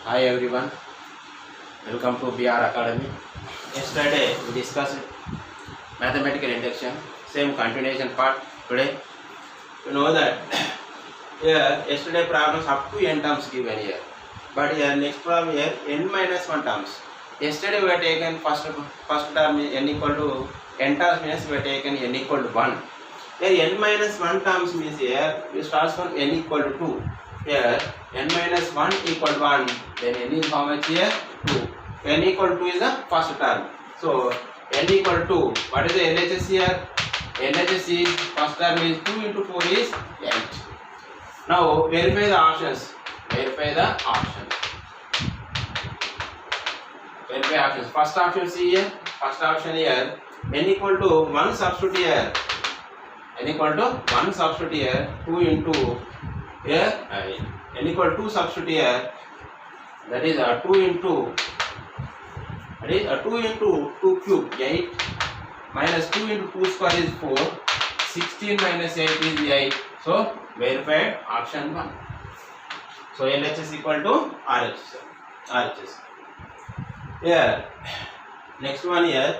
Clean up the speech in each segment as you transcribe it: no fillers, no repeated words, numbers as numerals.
Hi everyone, welcome to BR Academy. Yesterday we discussed mathematical induction, same continuation part today. You know that yesterday problems up to n terms given here, but here next problem here n minus 1 terms. Yesterday we have taken first term n equal to n terms means we have taken n equal to 1. Here n minus 1 terms means here we start from n equal to 2. Here n minus 1 equal to 1, then n is how much here? 2. N equal to 2 is the first term. So n equal to 2. What is the LHS here? LHS is first term is 2 into 4 is 8. Now verify the options. Verify the options. Verify options. First option see here. First option here. N equal to 1 substitute here. N equal to 1 substitute here. 2 into here n equal to 2 substitute here, that is 2 into 2 cube 8 minus 2 into 2 square is 4, 16 minus 8 is 8. So verified option 1. So LHS equal to RHS. Here next one here,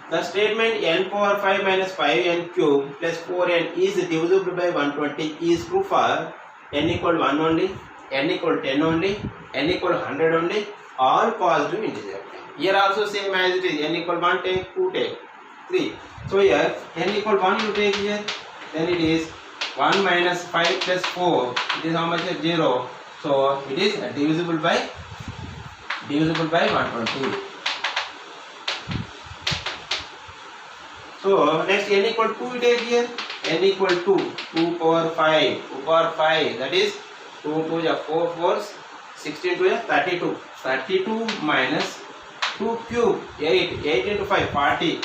the statement n power 5 minus 5n cube plus 4n is divisible by 120 is true for n equal 1 only, n equal 10 only, n equal 100 only, all positive integer. Here also same as it is, n equal 1 take, 2 take, 3. So here n equal 1 you take here, then it is 1 minus 5 plus 4, it is how much? 0. So it is divisible by 120. So next n equal 2 we take here, n equal to 2 power 5, that is 2 to the 4 fours, 16 to the 32. 32 minus 2 cube 8 into 5 40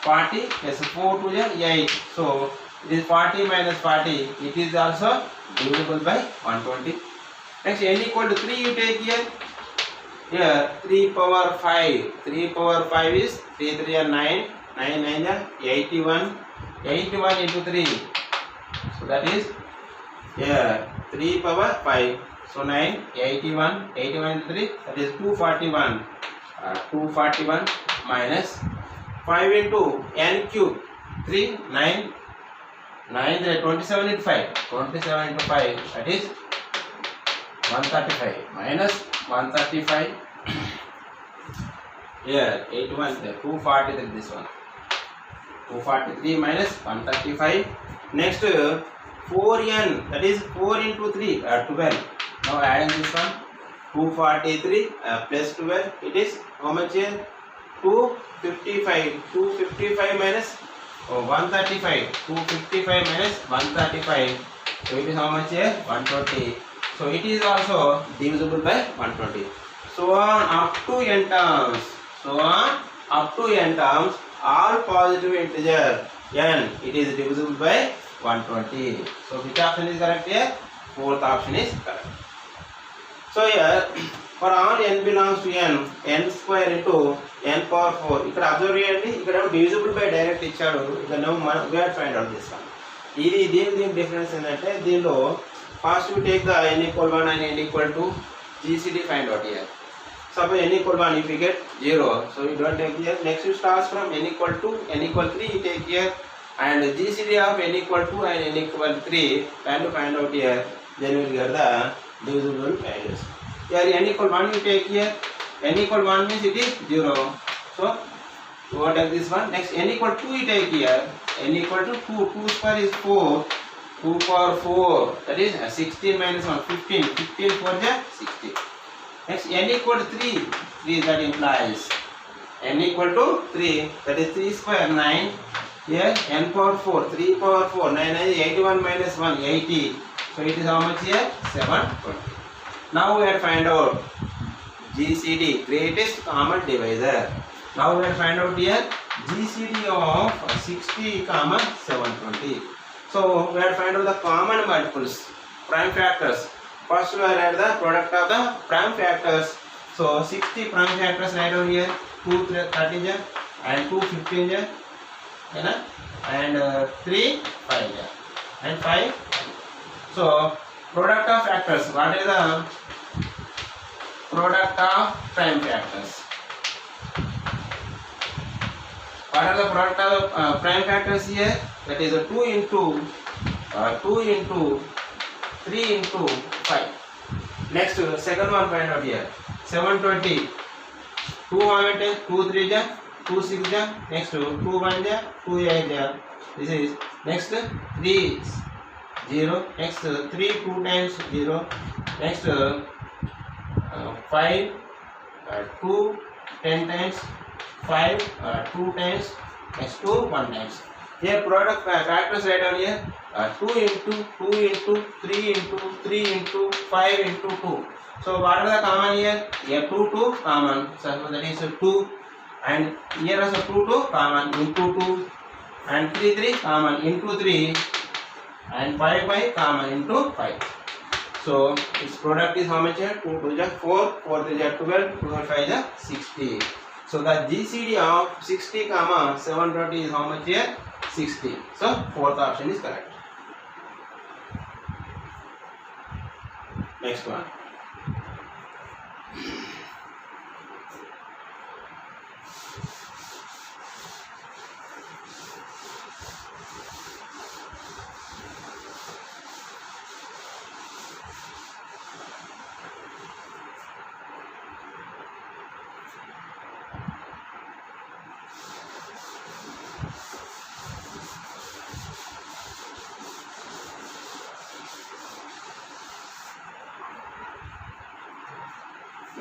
plus 4 to the 8. So it is 40 minus 40, it is also divisible by 120. Next n equal to 3 you take here. Here 3 power 5 is 3 3 are 9, 9 9 are 81 into 3. So that is here 3 power 5. So 9 81 into 3, that is 241. 241 minus 5 into n cube 3 9 27 into 5. 27 into 5, that is 135 minus 135. Here 81 there, 243 this one. 243 minus 135. Next 4n, that is 4 into 3 12. Now adding this one, 243 plus 12, it is how much here? 255. 255 minus 135. 255 minus 135. So it is how much here? 120. So it is also divisible by 120. So on up to n terms. All positive integer n, it is divisible by 120. So which option is correct here? Fourth option is correct. So here for all n belongs to n square into n power 4. ఇక్కడ observe చేయండి, ఇక్కడ divisible by direct ఇచ్చాడు. ఇక్కడ మనం we have to find out this one. దీని difference ఏంటంటే, దీనిలో first we take the n equal 1 and n equal 2, GCD find out here. Suppose n equal 1, if you get 0, so you don't take here. Next you start from n equal 2, n equal 3 you take here, and GCD of n equal 2 and n equal 3 value find out here, then you will get the divisible values. Here n equal 1 you take here, n equal 1 means it is 0, so you want to take this one. Next n equal 2 you take here, n equal to 2 square is 4, 2 power 4, that is 16 minus 1, 15 for the 60. Next n equal to 3 that implies n equal to 3, that is 3 square 9. Here n power 4, 3 power 4, 9 is 81 minus 1, 80. So it is how much here? 720. Now we have to find out GCD, greatest common divisor. Now we have to find out here GCD of 60, 720. So we have to find out the common multiples, prime factors. First we will add the product of the prime factors. So 60 prime factors write down here, 2 30 and 2 15 and 3 5 and 5. So Product of factors. What is the product of prime factors? What are the product of prime factors here? That is a 2 into 3 into 5. Next, second one find out here. 720. 2 1 2 3 ja, 2 6 ja. Next 2 1 ja, 2 8 ja. This is next 3 0. Next 3 2 times 0. Next 5 2 10 times 5 2 times. Next 2 1 times. Here product factors right down here. 2 into 3 into 3 into 5 into 2. So what are the common here? Here 2 common. So that is 2, and here also 2 common into 2, and 3 common into 3, and 5 common into 5. So its product is how much here? 2 2 is 4, 4 3 is 12, 2 5 is 60. So the GCD of 60 comma 720 is how much here? 60. So fourth option is correct. Next one.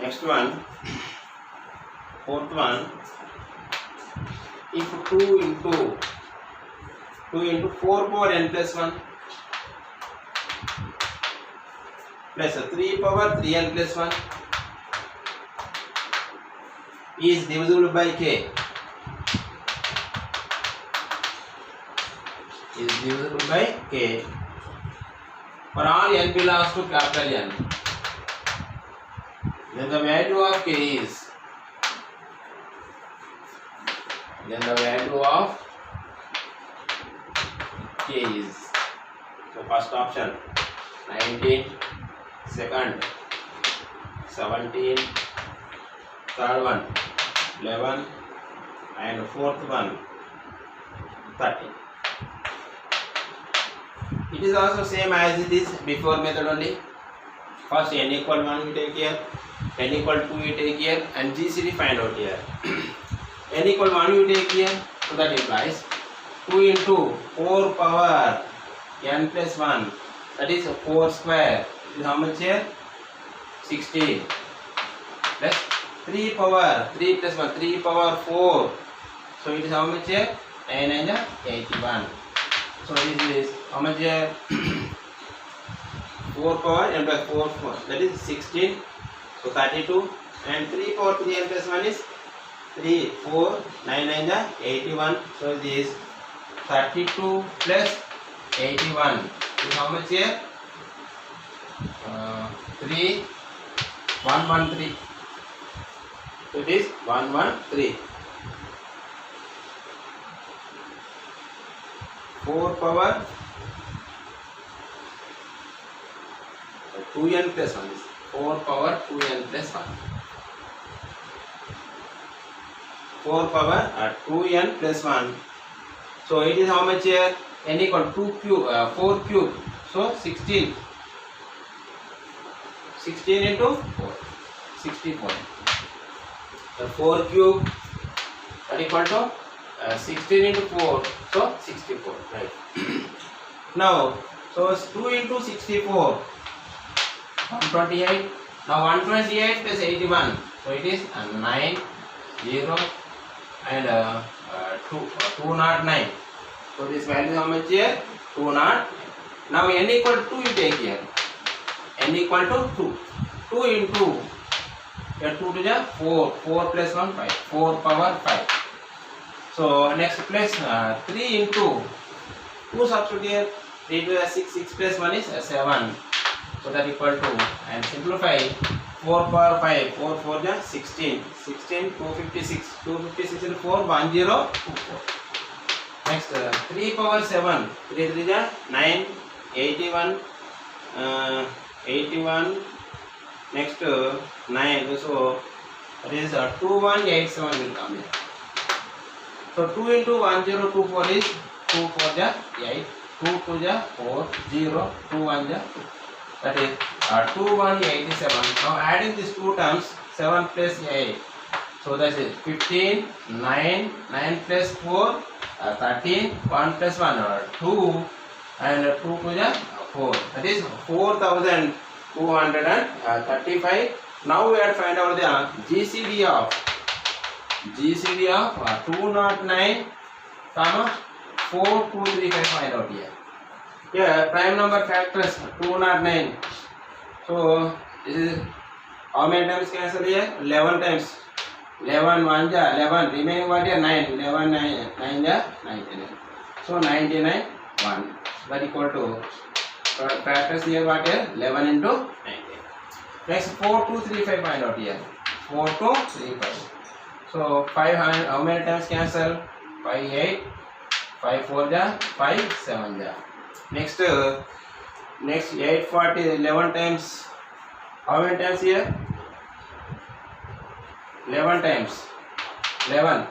Next one, fourth one. If 2 into 4 power n plus 1 plus 3 power 3n plus 1 is divisible by k, for all n belongs to capital N, then the value of k is, so first option 19, second 17, third one 11, and fourth one 30. It is also same as it is before method only. First n equal 1 we take here, n equal 2 we take here, and GCD find out here. N equal 1 we take here, so that implies 2 into 4 power n plus 1, that is 4 square. It is how much here? 16, plus 3 power 3 plus 1, 3 power 4, so it is how much here? 9 and 81. So this is how much here? 4 power n plus 4, that is 16, so 32, and 3 power 3 n plus 1 is 3, 4, 9 9 81, so this is 32 plus 81 is how much here? 3 113, so it is 113. 4 power 2n plus 1 is 4 power 2n plus 1. 4 power 2n plus 1. So it is how much here? N equal 2 cube, 4 cube. So 16. 16 into 4. 64. So 4 cube that equal to 16 into 4. So 64. Right. Now, so 2 into 64. 128. Now 128 plus 81. So it is 9, 0, and 209. So this value is how much here? 209. Now n equal to 2 you take here. N equal to 2. 2 into 2 to the 4. 4 plus 1 5. 4 power 5. So next place 3 into 2 substitute here. 3 to the 6. 6 plus 1 is 7. So that equal to, and simplify 4 power 5. 4 4 is 16. 16 256. 256 into 4 1024. Next 3 power 7. 3 3 is 9. 81. 81, next 9, so that is 2187 will come here. So 2 into 1024 is 2 4 ja 8, 2 2 ja 4, 0, 2 1 ja 2. That is 2187. Now adding these two terms, 7 plus 8. So that is 15, 9, 9 plus 4, 13, 1 plus 1, 2, and 2 2 ja 4. That is 4235. Now we have to find out the GCD of 209, 4235. Find out here. Here prime number factors 209. So this is how many times cancel here? 11 times. 11 1 ja 11. Remaining what here? 9. 11 9 ja 99. So 99 1. That equal to factors here what here? 11 into 90. Next 4235 find out here. 4235. So 500, how many times cancel? 5 8, 5 4 ja 5 7 ja. Next 840, 11 times. How many times here? 11 times. 11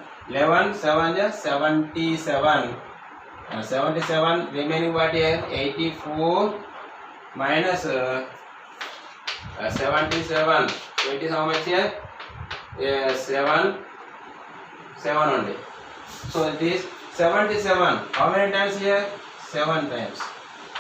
7 ja 77. 77 remaining what here? 84 minus 77. It is how much here? 7 only. So it is 77. How many times here? 7 times.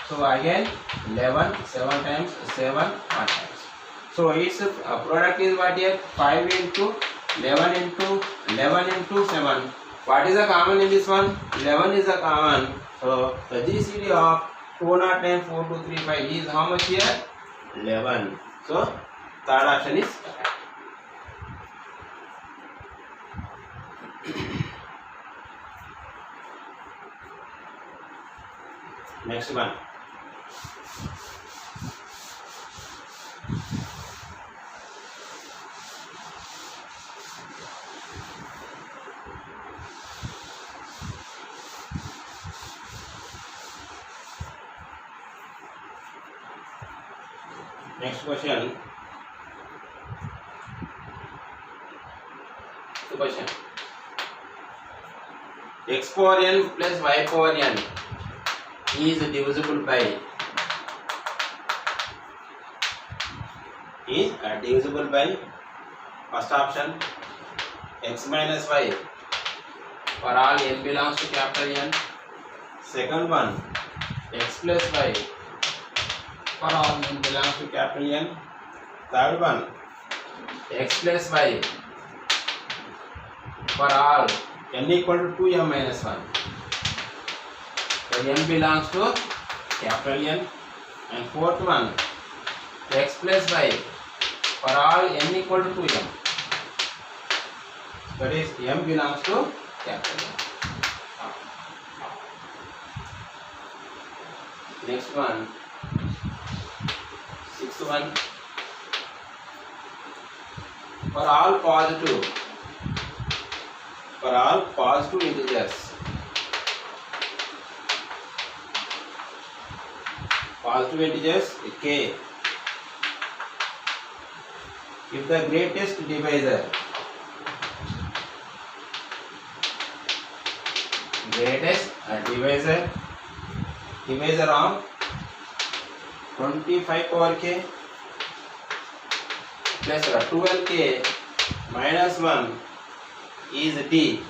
So again 11 7 times 7 1 times. So its product is what here? 5 into 11 into 11 into 7. What is the common in this one? 11 is the common. So the GCD of 209 4235 is how much here? 11. So third option is correct. Next one. Next question. The question. X power n plus y power n is divisible by first option x minus y for all n belongs to capital N. Second one x plus y for all n belongs to capital N. Third one x plus y for all n equal to 2m minus 1. So n belongs to capital N. And fourth one x plus y for all n equal to 2m. That is m belongs to capital N. Next one, sixth one, for all positive integers, k, if the greatest divisor of 25 power k plus 12k minus 1 is d,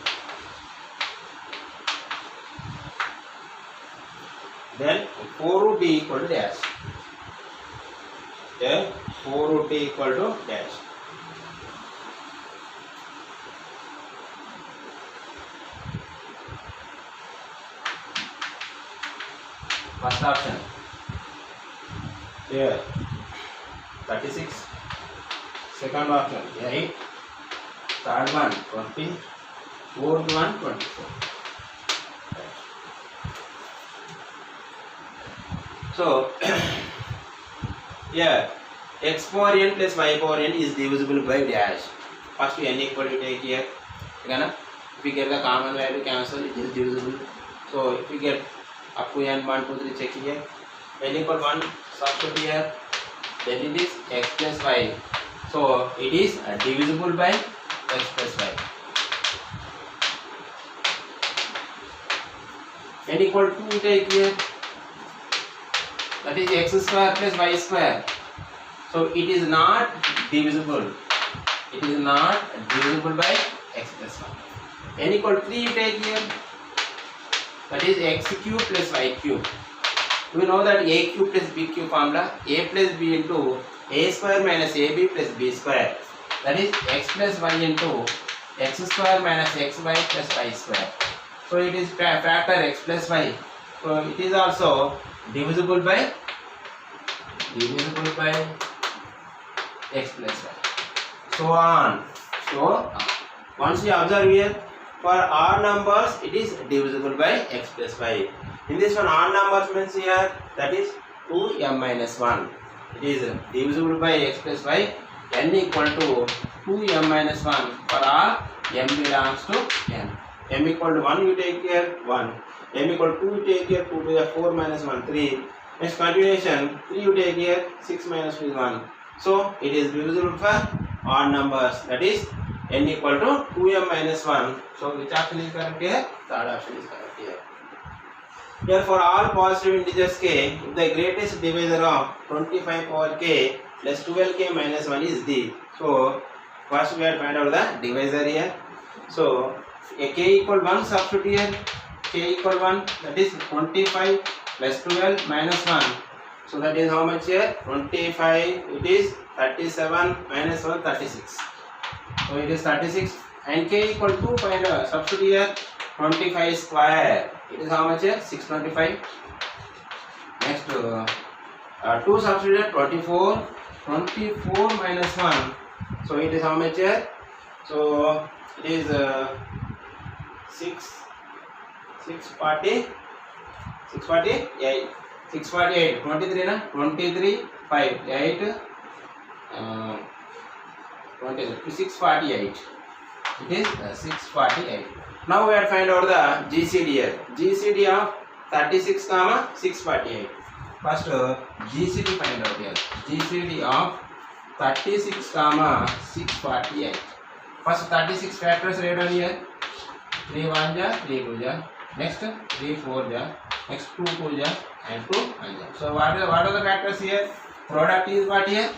then 4 root d equal to dash. Okay, 4 root d equal to dash. First option here 36, second option 8, third one 20, fourth one 24. So here x power n plus y power n is divisible by dash. First n equal to take here. If we get the common value cancel, it is divisible. So if we get up to n 1 2 3 check here. N equal 1 substitute here, then it is x plus y. So it is divisible by x plus y. N equal to 2 take here, that is x square plus y square. So it is not divisible. It is not divisible by x plus 1. N equal to 3 you take here, that is x cube plus y cube. We know that a cube plus b cube formula, a plus b into a square minus ab plus b square, that is x plus y into x square minus xy plus y square. So it is factor x plus y. So it is also divisible by x plus y. So on. So once you observe here, for all numbers it is divisible by x plus y. In this one, all numbers means here, that is 2m minus 1. It is divisible by x plus y. N equal to 2m minus 1 for all m belongs to n. M equal to 1 you take here 1. M equal to 2 you take here 2 to the 4 minus 1 3. Next continuation 3 you take here 6 minus 2 is 1. So it is divisible for all numbers, that is n equal to 2m minus 1. So which option is correct here? Third option is correct here. Here for all positive integers k, if the greatest divisor of 25 power k plus 12k minus 1 is d. So first we have to find out the divisor here. So a k equal 1 substitute here, k equal 1, that is 25 plus 12 minus 1. So that is how much here? 25, it is 37 minus 1, 36. So it is 36, and k equal to find substitute here 25 square. It is how much here? 625. Next 2 substitute here 24. 24 minus 1. So it is how much here? So it is 648. 648. 23 na? 23 5 8 20 648. It is 648. Now we have to find out the GCD here. GCD of 36 comma 648. First GCD find out here. GCD of 36 comma 648. First 36 factors write down here. 3 1 ja, 3 2 ja. Next 3 4 ja. Next 2 2 ja and 2 1 ja. So what are the factors here? Product is what here?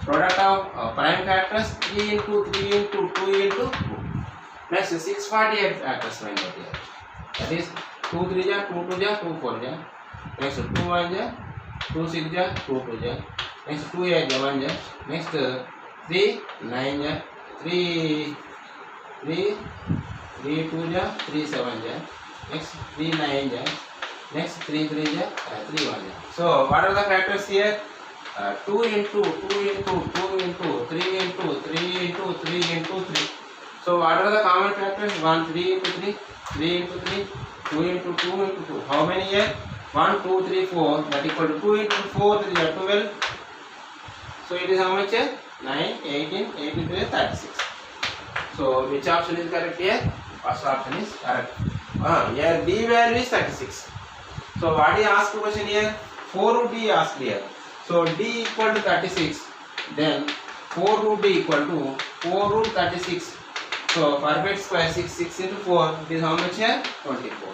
Product of prime factors 3 into 3 into 2 into 2. Next 648 factors find out here. That is 2 3 ja, 2 2 ja, 2 4 ja. Next 2 1 ja, 2 6 ja, 2 2 ja. Next 2 8 ja, 1 ja. Next 3 9 ja, 3 2 ja, 3 7 ja. Next 3 9 ja. Next 3 3 ja, 3 1 ja. So what are the factors here? 2 into 2 into 2 into 3 into 3 into 3 into 3. So what are the common factors? 1 3 into 3, 3 into 3, 2 into 2 into 2. How many here? 1 2 3 4. That equal to 2 into 4 3 are 12. So it is how much here? 9 18 83 36. So which option is correct here? First option is correct. Here d value is 36. So what is asked question here? 4 root d asked here. So d equal to 36. Then 4 root d equal to 4 root 36. So perfect square 6 into 4. It is how much here? 24.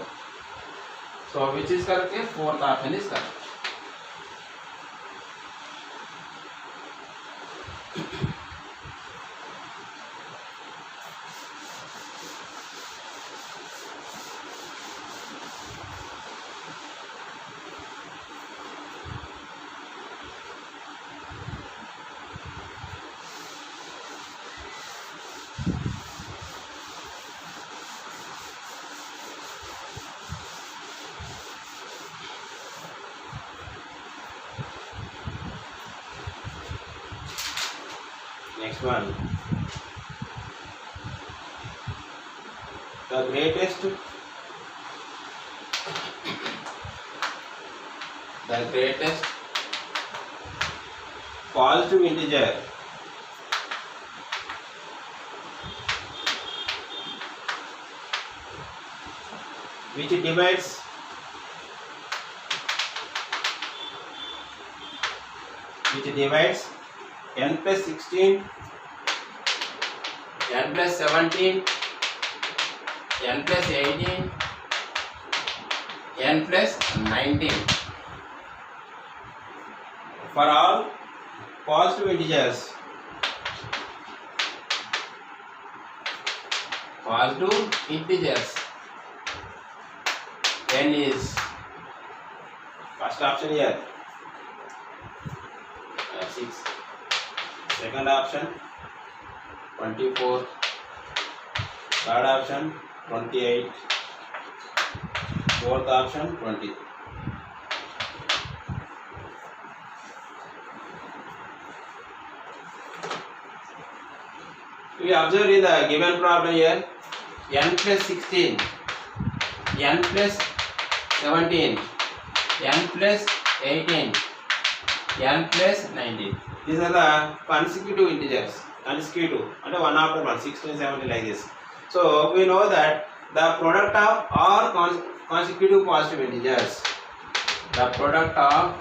So which is correct here? Fourth option is correct. Next one. The greatest positive integer which divides which divides n plus 16, n plus 17, n plus 18, n plus 19. For all positive integers, n is first option here 6, second option 24, third option 28, fourth option 20. We observe in the given problem here n plus 16, n plus 17, n plus 18, n plus 19. These are the consecutive integers. Consecutive and one after one, 16, 17 like this. So we know that the product of all consecutive positive integers, the product of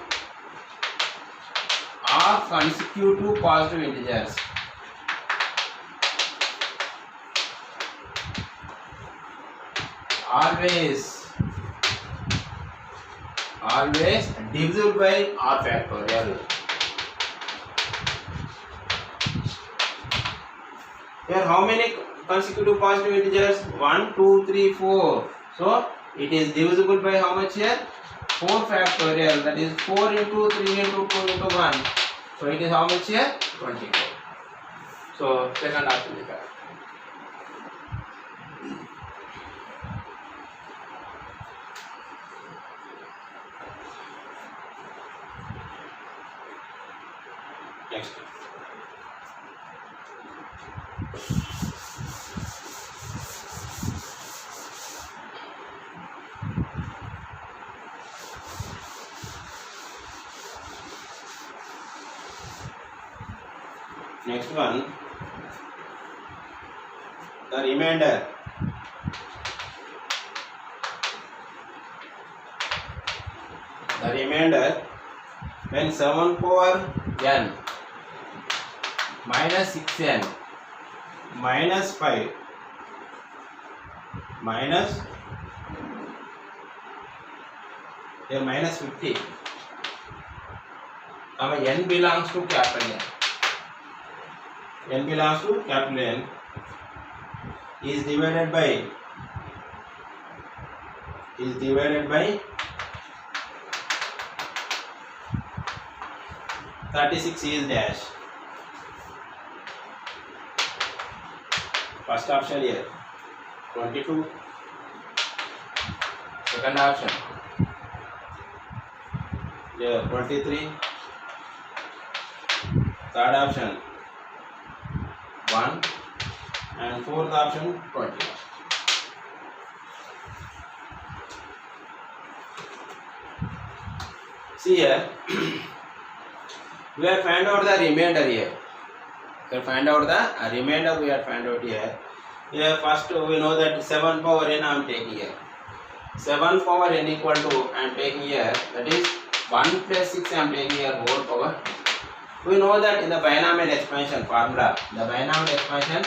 all consecutive positive integers always divisible by r factorial. Here how many consecutive positive integers? 1, 2, 3, 4. So it is divisible by how much here? 4 factorial. That is 4 into 3 into 2 into 1. So it is how much here? 24. So second option is correct. Next. Next one, the remainder. The remainder when 7 power n minus 6n minus 5 minus here minus 50 n belongs to capital N. N belongs to capital N is divided by 36 is dash. First option here 22, second option here 23, third option 1 and fourth option 20. See here we have found out the remainder here. We have found out the remainder we have found out here. Here first we know that 7 power n I am taking here. 7 power n equal to I am taking here, that is 1 plus 6 I am taking here whole power. We know that in the binomial expansion formula, the binomial expansion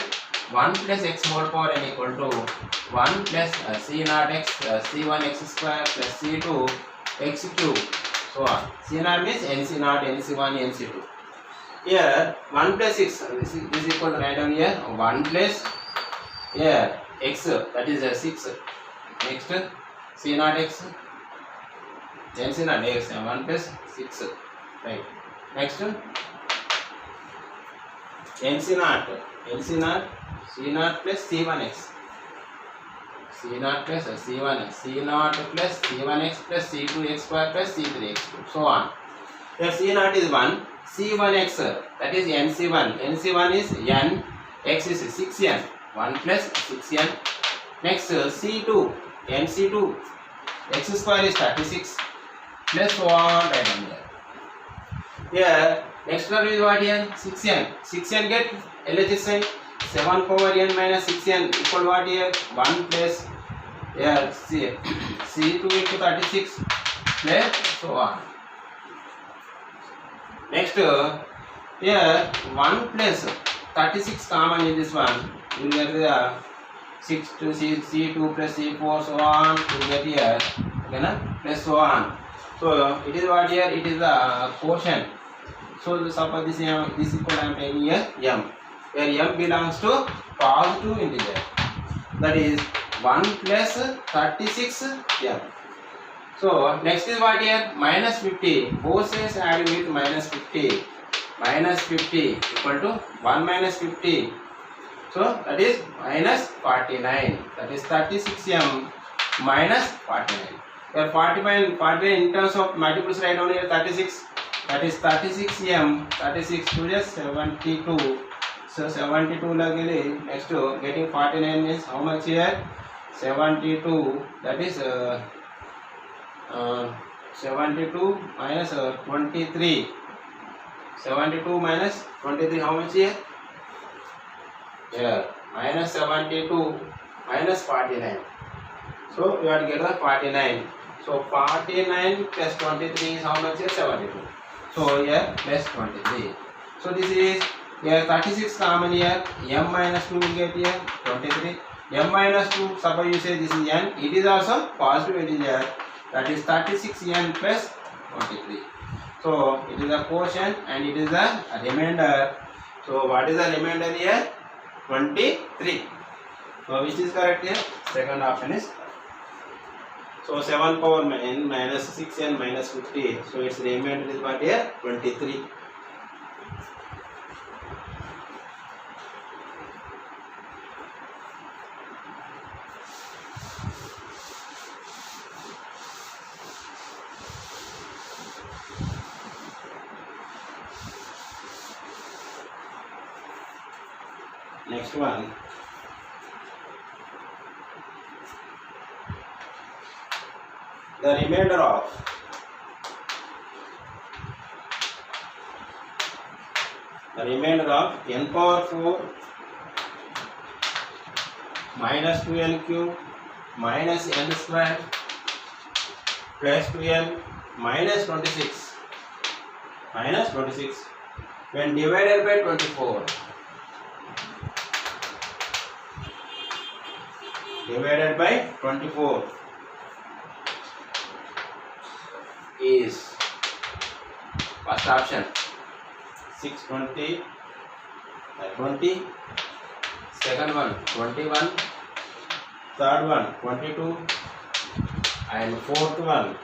1 plus x whole power n equal to 1 plus c naught x c1 x square plus c2 x cube, so on. C naught means nc naught, nc1, nc2. Here 1 plus 6 this is equal to write down here 1 plus here x, that is 6. Next c naught x nc naught x 1 plus 6, right. Next nc naught c naught plus c1x, c naught plus c1x, c naught plus c1x plus c2x square plus c3x cube, so on. Here c naught is 1, c1x that is nc1, nc1 is n, x is 6n, 1 plus 6n. Next c2 nc2 x square is 36 plus so on, right on here. Here next term is what here? 6n. 6n get LHS sign. 7 power n minus 6n equal what here? 1 plus here c2 into 36 plus so on. Next, here 1 plus 36 common in this one. You will get the 6 to C2 plus C4 so on. You will get here, okay, na? Plus so on. So it is what here? It is the quotient. So suppose this is equal to I am taking here m, where m belongs to positive integer. That is 1 plus 36 m. So next is what here? Minus 50. Both sides adding with minus 50. Minus 50 equal to 1 minus 50. So that is minus 49. That is 36m minus 49. Here 49 in terms of multiples write down here 36. That is 36m. 36 to just 72. So 72 lagili. Next to getting 49 means how much here? 72. That is 72 minus 23. 72 minus 23, how much here? Here, minus 72 minus 49. So you have to get the 49. So 49 plus 23 is how much here? 72. So here plus 23. So this is here 36 common here. M minus 2 will get here 23. M minus 2, suppose you say this is n, it is also positive integer. That is 36n plus 23. So it is a quotient and it is a remainder. So what is the remainder here? 23. So which is correct here? Second option is correct. So 7 power n minus 6n minus 50. So its remainder is what here? 23. Next one. The remainder of n power 4 minus 2n cube minus n square plus 2n minus 26 when divided by 24. Divided by 24 is first option 620 20, second one 21, third one 22 and fourth one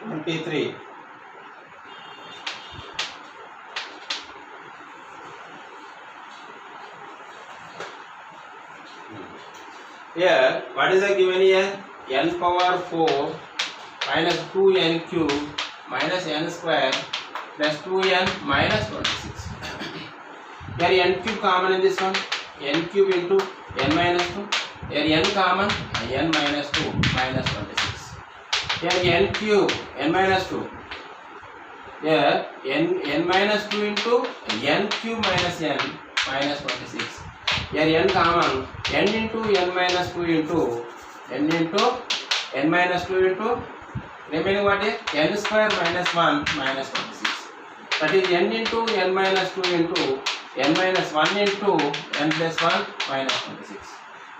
23. Here, what is the given here? N power 4 minus 2n cube minus n square plus 2n minus 26. Here n cube common in this one. N cube into n minus 2. Here n common, n minus 2 minus 26. Here n cube, n minus 2. Here n minus 2 into n cube minus n minus 26. Here n common, n into n minus 2 into n into n minus 2 into remaining what is n square minus 1 minus 26. That is n into n minus 2 into n minus 1 into n plus 1 minus 26.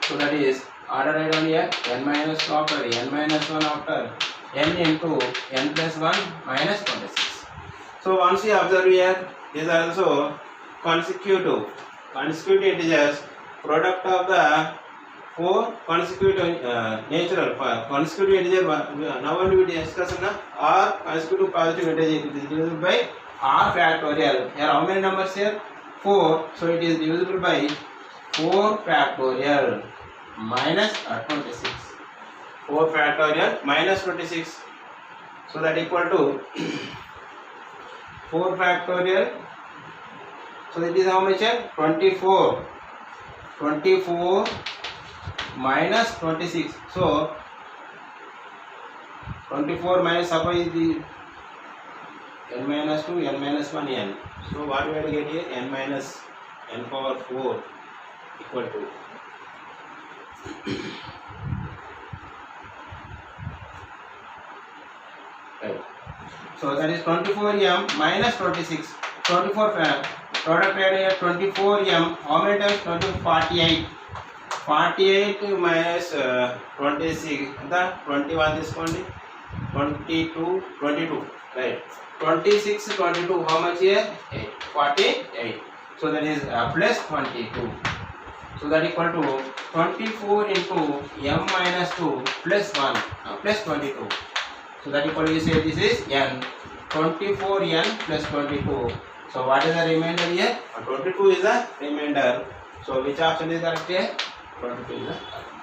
So that is order right on here, n minus 2 after n minus 1 after n into n plus 1 minus 26. So once you observe here, these are also consecutive integers, product of the four consecutive natural consecutive integer. Now only we discuss r consecutive positive integer. It is divisible by r factorial. Here how many numbers here? 4. So it is divisible by 4 factorial minus 26. 4 factorial minus 26. So that equal to 4 factorial. So it is how much here? 24. 24 minus 26. So 24 minus suppose the n minus 2, n minus 1, n. So what we have to get here? N minus n power 4 equal to right. So that is 24m minus 26. 24 product area here 24m. How many times? 48. 48 minus 26. The 21 is 22. 22. Right. 26, 22. How much here? 8. 48. So that is plus 22. So that equal to 24 into m minus 2 plus 1 plus 22. So that equal to, you say this is n. 24n plus 22. So what is the remainder here? 22 is the remainder. So which option is correct here? 22 is the correct.